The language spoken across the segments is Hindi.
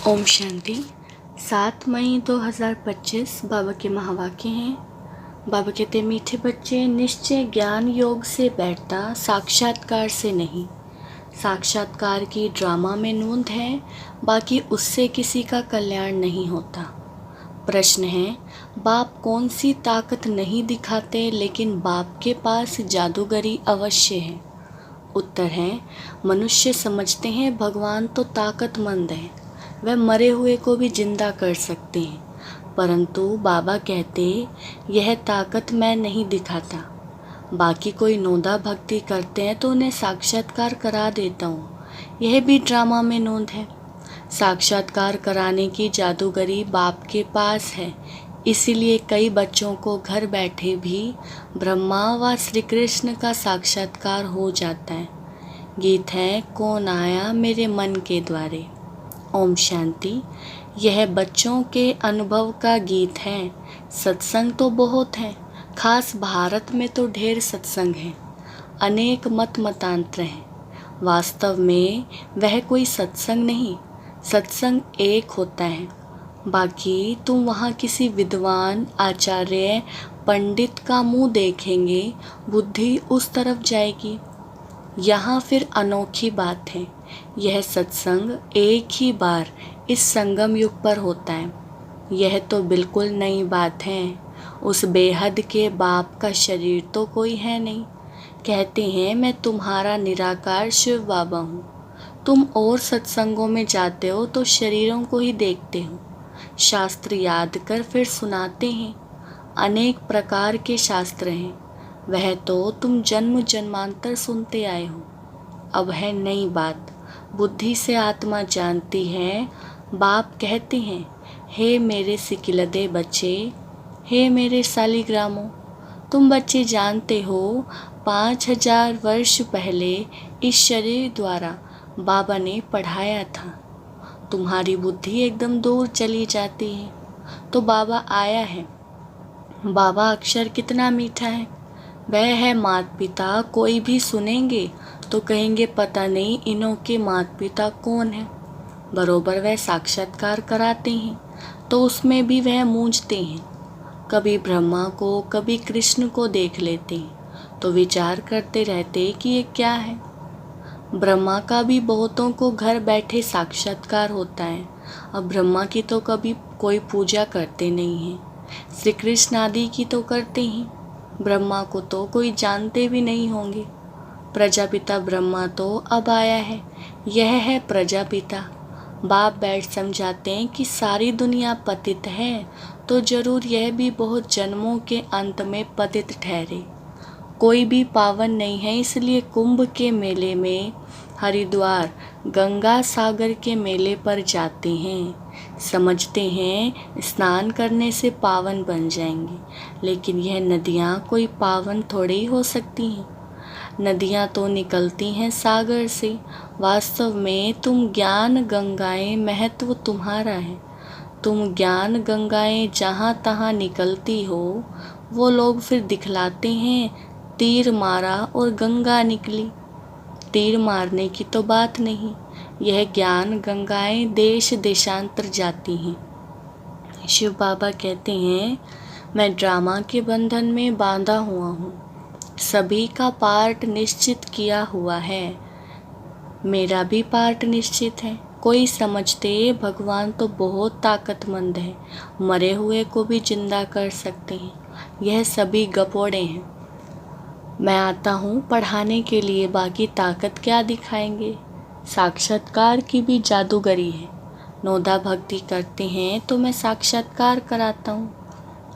ओम शांति। 7 मई 2025 बाबा के महावाक्य हैं। बाबा कहते, मीठे बच्चे, निश्चय ज्ञान योग से बैठता, साक्षात्कार से नहीं। साक्षात्कार की ड्रामा में नोंद है, बाकी उससे किसी का कल्याण नहीं होता। प्रश्न है, बाप कौन सी ताकत नहीं दिखाते, लेकिन बाप के पास जादूगरी अवश्य है। उत्तर है, मनुष्य समझते हैं भगवान तो ताकतमंद है, वह मरे हुए को भी जिंदा कर सकते हैं, परंतु बाबा कहते यह ताकत मैं नहीं दिखाता। बाकी कोई नोदा भक्ति करते हैं तो उन्हें साक्षात्कार करा देता हूँ, यह भी ड्रामा में नोंद है। साक्षात्कार कराने की जादूगरी बाप के पास है, इसीलिए कई बच्चों को घर बैठे भी ब्रह्मा व श्री कृष्ण का साक्षात्कार हो जाता है। गीत है, कौन आया मेरे मन के द्वारे। ओम शांति। यह बच्चों के अनुभव का गीत है। सत्संग तो बहुत है, खास भारत में तो ढेर सत्संग है, अनेक मत मतांतर हैं। वास्तव में वह कोई सत्संग नहीं, सत्संग एक होता है। बाकी तुम वहाँ किसी विद्वान, आचार्य, पंडित का मुंह देखेंगे, बुद्धि उस तरफ जाएगी। यहाँ फिर अनोखी बात है, यह सत्संग एक ही बार इस संगम युग पर होता है। यह तो बिल्कुल नई बात है। उस बेहद के बाप का शरीर तो कोई है नहीं। कहते हैं, मैं तुम्हारा निराकार शिव बाबा हूँ। तुम और सत्संगों में जाते हो तो शरीरों को ही देखते हो। शास्त्र याद कर फिर सुनाते हैं। अनेक प्रकार के शास्त्र हैं, वह तो तुम जन्म जन्मांतर सुनते आए हो। अब है नई बात, बुद्धि से आत्मा जानती है। बाप कहते हैं, हे मेरे सिकिलदे बच्चे, हे मेरे सालिग्रामों, तुम बच्चे जानते हो 5000 वर्ष पहले इस शरीर द्वारा बाबा ने पढ़ाया था। तुम्हारी बुद्धि एकदम दूर चली जाती है तो बाबा आया है। बाबा अक्षर कितना मीठा है, वह है माता पिता। कोई भी सुनेंगे तो कहेंगे, पता नहीं इन्हों के माता पिता कौन हैं। बरोबर वह साक्षात्कार कराते हैं तो उसमें भी वह मूंझते हैं। कभी ब्रह्मा को, कभी कृष्ण को देख लेते हैं तो विचार करते रहते कि ये क्या है। ब्रह्मा का भी बहुतों को घर बैठे साक्षात्कार होता है। अब ब्रह्मा की तो कभी कोई पूजा करते नहीं हैं, श्री कृष्ण आदि की तो करते हैं। ब्रह्मा को तो कोई जानते भी नहीं होंगे। प्रजापिता ब्रह्मा तो अब आया है, यह है प्रजापिता। बाप बैठ समझाते हैं कि सारी दुनिया पतित है तो जरूर यह भी बहुत जन्मों के अंत में पतित ठहरे। कोई भी पावन नहीं है, इसलिए कुंभ के मेले में, हरिद्वार, गंगा सागर के मेले पर जाते हैं। समझते हैं स्नान करने से पावन बन जाएंगे, लेकिन यह नदियाँ कोई पावन थोड़ी हो सकती हैं। नदियाँ तो निकलती हैं सागर से। वास्तव में तुम ज्ञान गंगाएं, महत्व तुम्हारा है। तुम ज्ञान गंगाएं जहाँ तहाँ निकलती हो, वो लोग फिर दिखलाते हैं तीर मारा और गंगा निकली। तीर मारने की तो बात नहीं, यह ज्ञान गंगाएं देश देशांतर जाती हैं। शिव बाबा कहते हैं, मैं ड्रामा के बंधन में बांधा हुआ हूँ, सभी का पार्ट निश्चित किया हुआ है, मेरा भी पार्ट निश्चित है। कोई समझते भगवान तो बहुत ताकतमंद है, मरे हुए को भी जिंदा कर सकते हैं। यह सभी गपोड़े हैं। मैं आता हूँ पढ़ाने के लिए, बाकी ताकत क्या दिखाएंगे। साक्षात्कार की भी जादूगरी है। नोदा भक्ति करते हैं तो मैं साक्षात्कार कराता हूँ।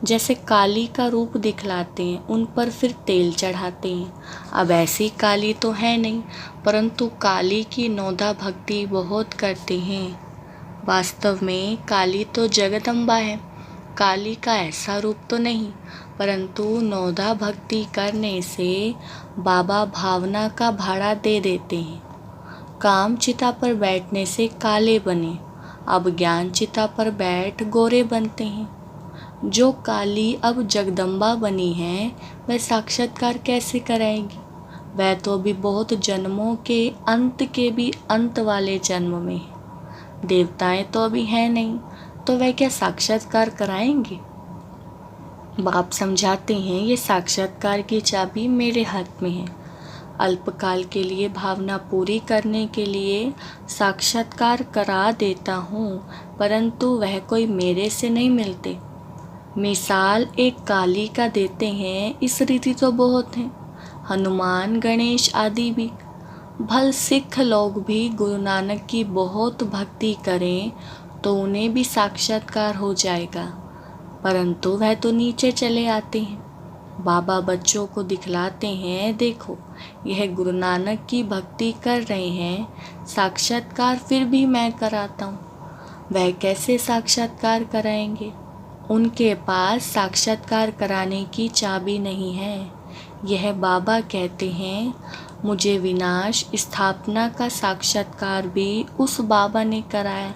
जैसे काली का रूप दिखलाते हैं, उन पर फिर तेल चढ़ाते हैं। अब ऐसी काली तो है नहीं, परंतु काली की नोदा भक्ति बहुत करते हैं। वास्तव में काली तो जगदम्बा है। काली का ऐसा रूप तो नहीं, परंतु नोदा भक्ति करने से बाबा भावना का भाड़ा दे देते हैं। काम चिता पर बैठने से काले बने, अब ज्ञान चिता पर बैठ गोरे बनते हैं। जो काली अब जगदम्बा बनी है, वह साक्षात्कार कैसे कराएगी। वह तो अभी बहुत जन्मों के अंत भी अंत वाले जन्म में है। देवताएं तो अभी हैं नहीं, तो वह क्या साक्षात्कार कराएंगे? बाप समझाते हैं, ये साक्षात्कार की चाबी मेरे हाथ में है। अल्पकाल के लिए भावना पूरी करने के लिए साक्षात्कार करा देता हूँ, परंतु वह कोई मेरे से नहीं मिलते। मिसाल एक काली का देते हैं, इस रीति तो बहुत हैं, हनुमान, गणेश आदि भी। भल सिख लोग भी गुरु नानक की बहुत भक्ति करें तो उन्हें भी साक्षात्कार हो जाएगा, परंतु वह तो नीचे चले आते हैं। बाबा बच्चों को दिखलाते हैं, देखो यह गुरु नानक की भक्ति कर रहे हैं, साक्षात्कार फिर भी मैं कराता हूँ। वह कैसे साक्षात्कार कराएंगे? उनके पास साक्षात्कार कराने की चाबी नहीं है। यह बाबा कहते हैं, मुझे विनाश स्थापना का साक्षात्कार भी उस बाबा ने कराया,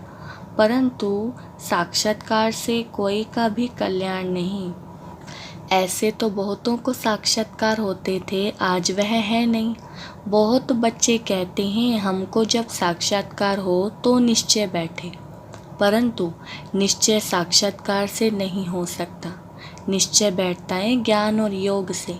परंतु साक्षात्कार से कोई का भी कल्याण नहीं। ऐसे तो बहुतों को साक्षात्कार होते थे, आज वह है नहीं। बहुत बच्चे कहते हैं हमको जब साक्षात्कार हो तो निश्चय बैठे, परंतु निश्चय साक्षात्कार से नहीं हो सकता। निश्चय बैठता है ज्ञान और योग से।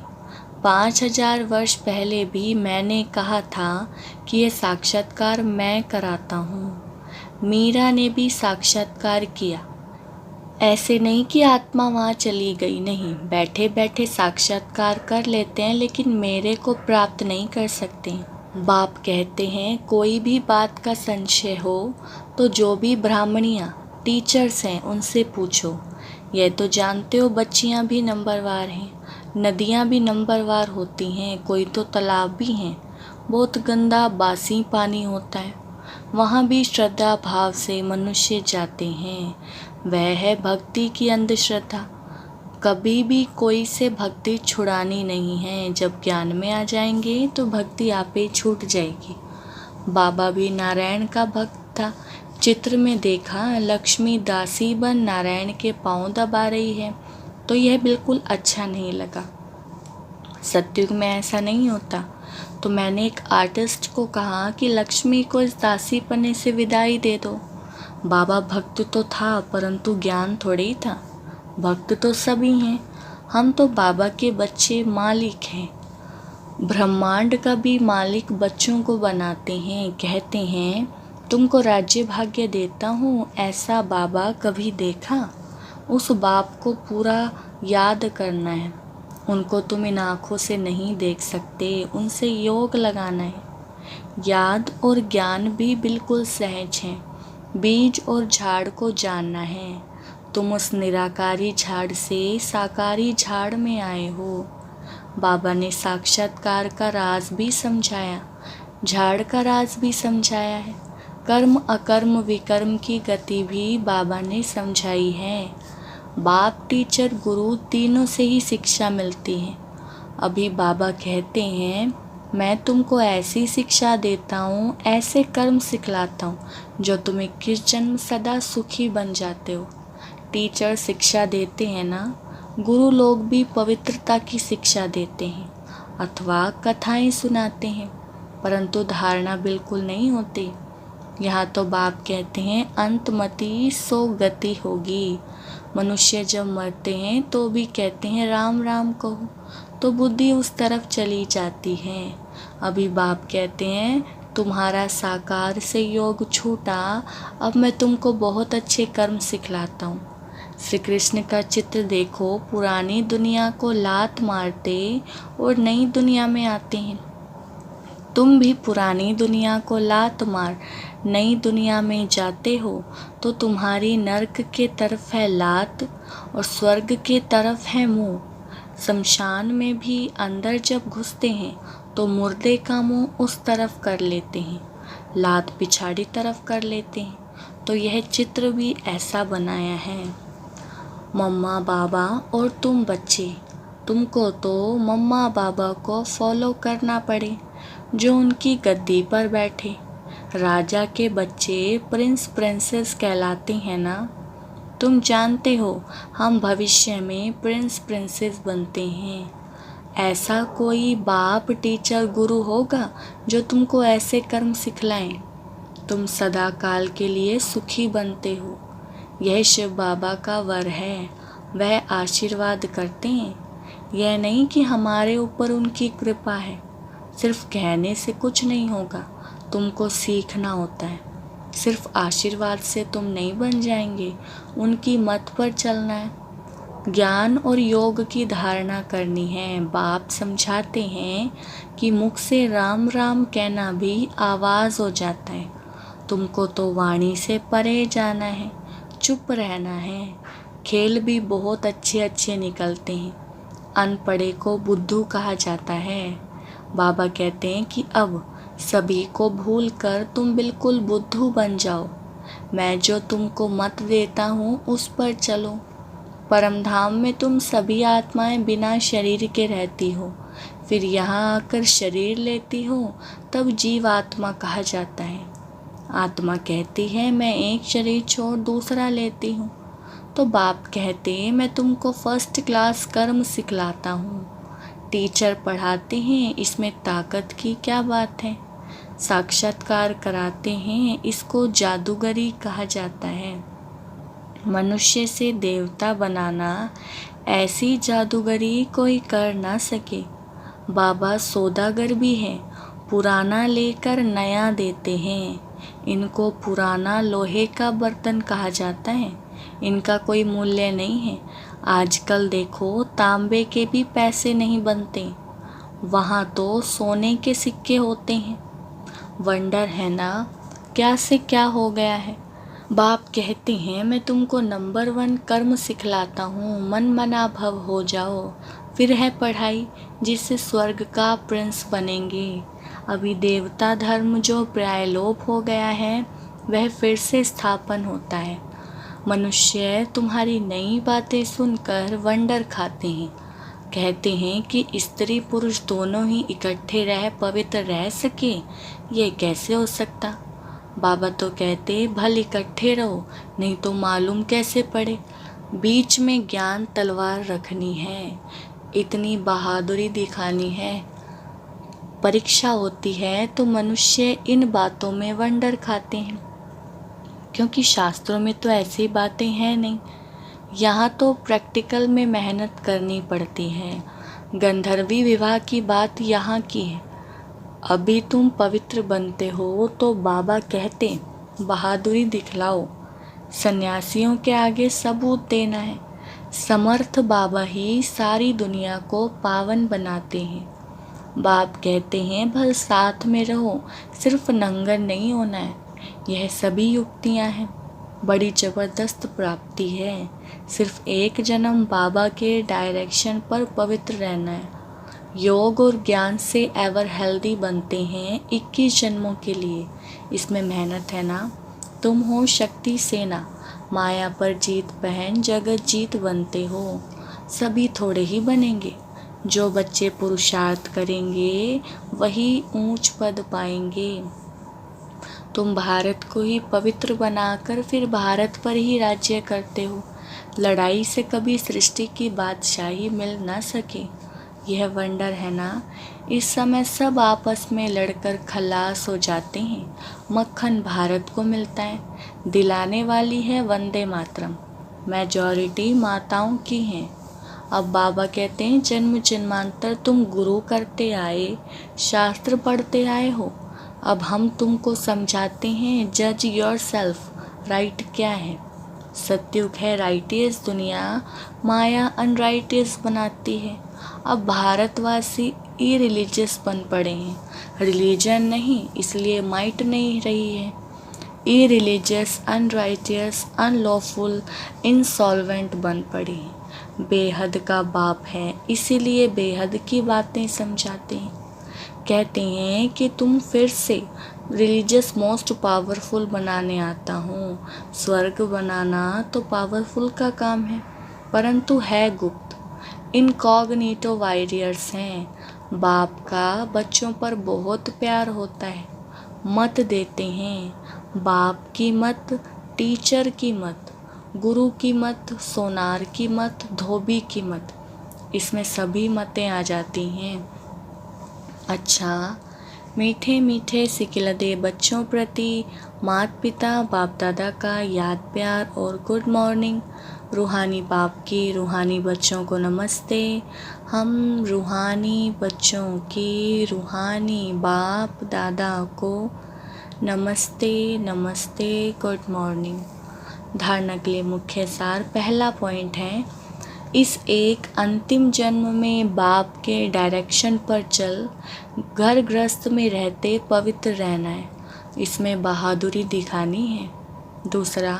5000 वर्ष पहले भी मैंने कहा था कि यह साक्षात्कार मैं कराता हूँ। मीरा ने भी साक्षात्कार किया। ऐसे नहीं कि आत्मा वहाँ चली गई, नहीं, बैठे बैठे साक्षात्कार कर लेते हैं, लेकिन मेरे को प्राप्त नहीं कर सकते। बाप कहते हैं कोई भी बात का संशय हो तो जो भी ब्राह्मणियाँ टीचर्स हैं उनसे पूछो। यह तो जानते हो बच्चियाँ भी नंबरवार हैं, नदियाँ भी नंबरवार होती हैं, कोई तो तालाब भी हैं, बहुत गंदा बासी पानी होता है, वहाँ भी श्रद्धा भाव से मनुष्य जाते हैं। वह है भक्ति की अंधश्रद्धा। कभी भी कोई से भक्ति छुड़ानी नहीं है, जब ज्ञान में आ जाएंगे तो भक्ति आपे छूट जाएगी। बाबा भी नारायण का भक्त था। चित्र में देखा लक्ष्मी दासी बन नारायण के पांव दबा रही है, तो यह बिल्कुल अच्छा नहीं लगा। सतयुग में ऐसा नहीं होता। तो मैंने एक आर्टिस्ट को कहा कि लक्ष्मी को इस दासी पने से विदाई दे दो। बाबा भक्त तो था, परंतु ज्ञान थोड़ी ही था। भक्त तो सभी हैं, हम तो बाबा के बच्चे, मालिक हैं। ब्रह्मांड का भी मालिक बच्चों को बनाते हैं, कहते हैं तुमको राज्य भाग्य देता हूँ। ऐसा बाबा कभी देखा? उस बाप को पूरा याद करना है। उनको तुम इन आँखों से नहीं देख सकते, उनसे योग लगाना है। याद और ज्ञान भी बिल्कुल सहज हैं। बीज और झाड़ को जानना है। तुम उस निराकारी झाड़ से साकारी झाड़ में आए हो। बाबा ने साक्षात्कार का राज भी समझाया, झाड़ का राज भी समझाया है। कर्म अकर्म विकर्म की गति भी बाबा ने समझाई है। बाप, टीचर, गुरु तीनों से ही शिक्षा मिलती है। अभी बाबा कहते हैं मैं तुमको ऐसी शिक्षा देता हूँ, ऐसे कर्म सिखलाता हूँ जो तुम 21 जन्म सदा सुखी बन जाते हो। टीचर शिक्षा देते हैं ना, गुरु लोग भी पवित्रता की शिक्षा देते हैं अथवा कथाएं सुनाते हैं, परंतु धारणा बिल्कुल नहीं होती। यहाँ तो बाप कहते हैं अंतमति सो गति होगी। मनुष्य जब मरते हैं तो भी कहते हैं राम राम कहो, तो बुद्धि उस तरफ चली जाती है। अभी बाप कहते हैं तुम्हारा साकार से योग छूटा, अब मैं तुमको बहुत अच्छे कर्म सिखलाता हूँ। श्री कृष्ण का चित्र देखो, पुरानी दुनिया को लात मारते और नई दुनिया में आते हैं। तुम भी पुरानी दुनिया को लात मार नई दुनिया में जाते हो, तो तुम्हारी नरक के तरफ है लात और स्वर्ग के तरफ है मुंह। शमशान में भी अंदर जब घुसते हैं तो मुर्दे का मुंह उस तरफ कर लेते हैं, लात पिछाड़ी तरफ कर लेते हैं। तो यह चित्र भी ऐसा बनाया है। मम्मा बाबा और तुम बच्चे, तुमको तो मम्मा बाबा को फॉलो करना पड़े जो उनकी गद्दी पर बैठे। राजा के बच्चे प्रिंस प्रिंसेस कहलाते हैं ना। तुम जानते हो हम भविष्य में प्रिंस प्रिंसेस बनते हैं। ऐसा कोई बाप, टीचर, गुरु होगा जो तुमको ऐसे कर्म सिखलाएं? तुम सदा काल के लिए सुखी बनते हो। यह शिव बाबा का वर है, वह आशीर्वाद करते हैं। यह नहीं कि हमारे ऊपर उनकी कृपा है। सिर्फ कहने से कुछ नहीं होगा, तुमको सीखना होता है। सिर्फ आशीर्वाद से तुम नहीं बन जाएंगे, उनकी मत पर चलना है। ज्ञान और योग की धारणा करनी है। बाप समझाते हैं कि मुख से राम राम कहना भी आवाज़ हो जाता है। तुमको तो वाणी से परे जाना है, चुप रहना है। खेल भी बहुत अच्छे अच्छे निकलते हैं। अनपढ़े को बुद्धू कहा जाता है। बाबा कहते हैं कि अब सभी को भूल कर तुम बिल्कुल बुद्धू बन जाओ। मैं जो तुमको मत देता हूँ उस पर चलो। परम धाम में तुम सभी आत्माएं बिना शरीर के रहती हो, फिर यहाँ आकर शरीर लेती हो, तब जीव आत्मा कहा जाता है। आत्मा कहती है मैं एक शरीर छोड़ दूसरा लेती हूँ। तो बाप कहते हैं मैं तुमको फर्स्ट क्लास कर्म सिखलाता हूँ। टीचर पढ़ाते हैं, इसमें ताकत की क्या बात है। साक्षात्कार कराते हैं, इसको जादूगरी कहा जाता है। मनुष्य से देवता बनाना, ऐसी जादूगरी कोई कर ना सके। बाबा सौदागर भी हैं, पुराना लेकर नया देते हैं। इनको पुराना लोहे का बर्तन कहा जाता है, इनका कोई मूल्य नहीं है। आजकल देखो तांबे के भी पैसे नहीं बनते, वहाँ तो सोने के सिक्के होते हैं। वंडर है ना, क्या से क्या हो गया है। बाप कहते हैं मैं तुमको नंबर 1 कर्म सिखलाता हूँ, मन मना भव हो जाओ। फिर है पढ़ाई, जिससे स्वर्ग का प्रिंस बनेंगे। अभी देवता धर्म जो प्रायलोप हो गया है, वह फिर से स्थापन होता है। मनुष्य तुम्हारी नई बातें सुनकर वंडर खाते हैं। कहते हैं कि स्त्री पुरुष दोनों ही इकट्ठे रह पवित्र रह सके, ये कैसे हो सकता। बाबा तो कहते भल इकट्ठे रहो, नहीं तो मालूम कैसे पड़े। बीच में ज्ञान तलवार रखनी है, इतनी बहादुरी दिखानी है। परीक्षा होती है तो मनुष्य इन बातों में वंडर खाते हैं, क्योंकि शास्त्रों में तो ऐसी बातें हैं नहीं। यहाँ तो प्रैक्टिकल में मेहनत करनी पड़ती है। गंधर्वी विवाह की बात यहाँ की है। अभी तुम पवित्र बनते हो तो बाबा कहते बहादुरी दिखलाओ। सन्यासियों के आगे सबूत देना है। समर्थ बाबा ही सारी दुनिया को पावन बनाते हैं। बाप कहते हैं भल साथ में रहो, सिर्फ नंगर नहीं होना है। यह सभी युक्तियाँ हैं, बड़ी ज़बरदस्त प्राप्ति है। सिर्फ एक जन्म बाबा के डायरेक्शन पर पवित्र रहना है। योग और ज्ञान से एवर हेल्दी बनते हैं 21 जन्मों के लिए। इसमें मेहनत है ना। तुम हो शक्ति सेना, माया पर जीत पहन जगत जीत बनते हो। सभी थोड़े ही बनेंगे। जो बच्चे पुरुषार्थ करेंगे वही ऊंच पद पाएंगे। तुम भारत को ही पवित्र बनाकर फिर भारत पर ही राज्य करते हो। लड़ाई से कभी सृष्टि की बादशाही मिल ना सके। यह वंडर है ना। इस समय सब आपस में लड़कर खलास हो जाते हैं, मक्खन भारत को मिलता है। दिलाने वाली है वंदे मातरम। मेजॉरिटी माताओं की है। अब बाबा कहते हैं जन्म जन्मांतर तुम गुरु करते आए, शास्त्र पढ़ते आए हो। अब हम तुमको समझाते हैं जज योर सेल्फ, राइट क्या है। सत्युग है राइटियस दुनिया, माया अनराइटियस बनाती है। अब भारतवासी इरिलीजियस बन पड़े हैं। रिलीजन नहीं, इसलिए माइट नहीं रही है। इरिलीजियस, अनराइटियस, अनलॉफुल, इंसॉल्वेंट बन पड़ी हैं। बेहद का बाप है, इसीलिए बेहद की बातें समझाते हैं। कहते हैं कि तुम फिर से रिलीजियस मोस्ट पावरफुल बनाने आता हूँ। स्वर्ग बनाना तो पावरफुल का काम है, परंतु है गुप्त। इनकॉग्निटो वॉरियर्स हैं। बाप का बच्चों पर बहुत प्यार होता है। मत देते हैं। बाप की मत, टीचर की मत, गुरु की मत, सोनार की मत, धोबी की मत, इसमें सभी मतें आ जाती हैं। अच्छा, मीठे मीठे सिकिलदे बच्चों प्रति माता पिता बाप दादा का याद प्यार और गुड मॉर्निंग। रूहानी बाप की रूहानी बच्चों को नमस्ते। हम रूहानी बच्चों की रूहानी बाप दादा को नमस्ते नमस्ते गुड मॉर्निंग। धारणा के लिए मुख्य सार। पहला पॉइंट है, इस एक अंतिम जन्म में बाप के डायरेक्शन पर चल घर गृहस्थ में रहते पवित्र रहना है, इसमें बहादुरी दिखानी है। दूसरा,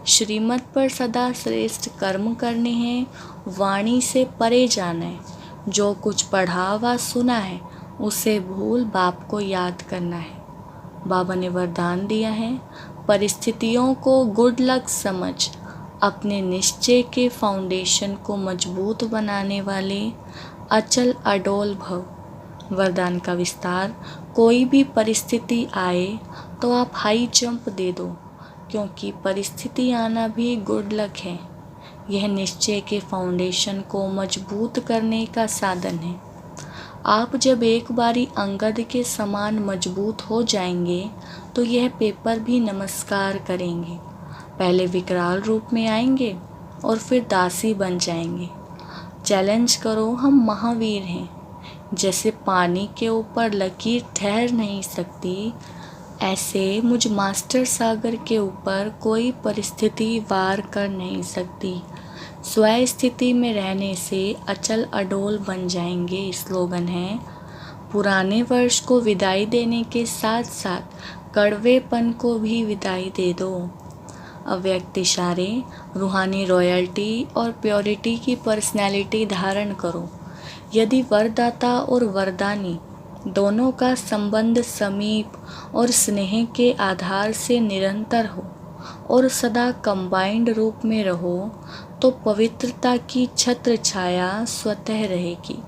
श्रीमत पर सदा श्रेष्ठ कर्म करने हैं, वाणी से परे जाना है। जो कुछ पढ़ा व सुना है उसे भूल बाप को याद करना है। बाबा ने वरदान दिया है, परिस्थितियों को गुड लक समझ अपने निश्चय के फाउंडेशन को मजबूत बनाने वाले अचल अडोल भव। वरदान का विस्तार। कोई भी परिस्थिति आए तो आप हाई जंप दे दो, क्योंकि परिस्थिति आना भी गुड लक है। यह निश्चय के फाउंडेशन को मजबूत करने का साधन है। आप जब एक बारी अंगद के समान मजबूत हो जाएंगे तो यह पेपर भी नमस्कार करेंगे। पहले विकराल रूप में आएंगे और फिर दासी बन जाएंगे। चैलेंज करो, हम महावीर हैं। जैसे पानी के ऊपर लकीर ठहर नहीं सकती, ऐसे मुझ मास्टर सागर के ऊपर कोई परिस्थिति वार कर नहीं सकती। स्वयं स्थिति में रहने से अचल अडोल बन जाएंगे। स्लोगन है, पुराने वर्ष को विदाई देने के साथ साथ कड़वेपन को भी विदाई दे दो। अव्यक्त इशारे। रूहानी रॉयल्टी और प्योरिटी की पर्सनैलिटी धारण करो। यदि वरदाता और वरदानी दोनों का संबंध समीप और स्नेह के आधार से निरंतर हो और सदा कंबाइंड रूप में रहो, तो पवित्रता की छत्र छाया स्वतः रहेगी।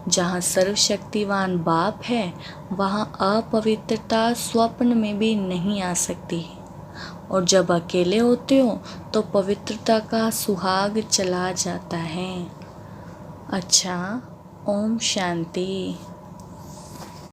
जहाँ सर्वशक्तिवान बाप है, वहाँ अपवित्रता स्वप्न में भी नहीं आ सकती है। और जब अकेले होते हो तो पवित्रता का सुहाग चला जाता है। अच्छा, ओम शांति।